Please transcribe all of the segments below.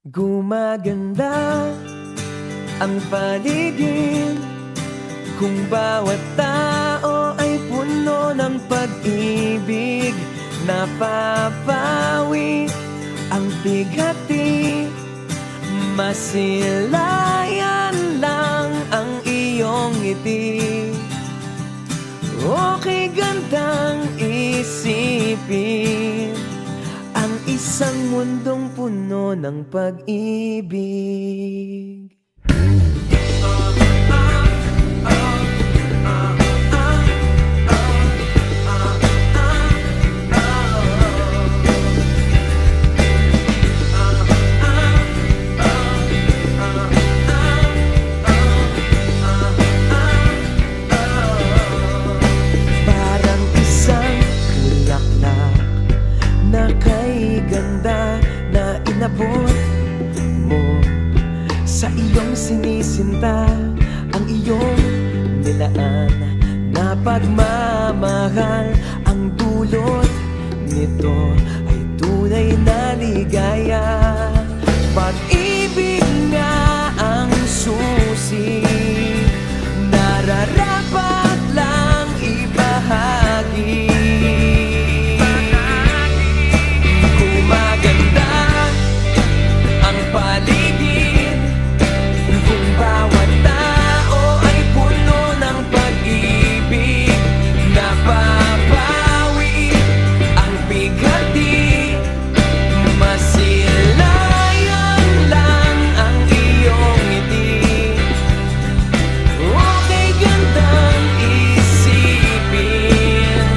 Gumaganda ang paligid kung bawat tao ay puno ng pag-ibig. Napapawi ang bighati, masilayan lang ang iyong ngiti. Okay gandang isipin ang isang mundong puno ng pag-ibig. Parang isang bulaklak na kay ganda na inabot mo sa iyong sinisinta, ang iyong nilaan na pagmamahal. Ang dulot nito ay tunay na ligaya. Pag-ibig nga ang susi, nararapat lang ibahagi. Gumaganda ang paligid kung bawat tao ay puno ng pag-ibig. Napapawi ang bighati, masilayan lang ang iyong ngiti. Okay gandang isipin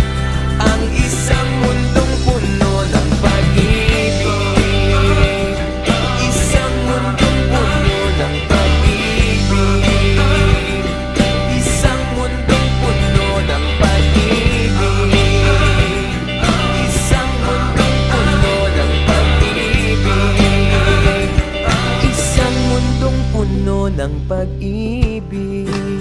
ang isang mundong puno ng pag-ibig. Isang mundong puno ng pag-ibig. Isang mundong puno ng pag-ibig. Isang mundong puno ng pag-ibig. Isang mundong puno ng pag-ibig.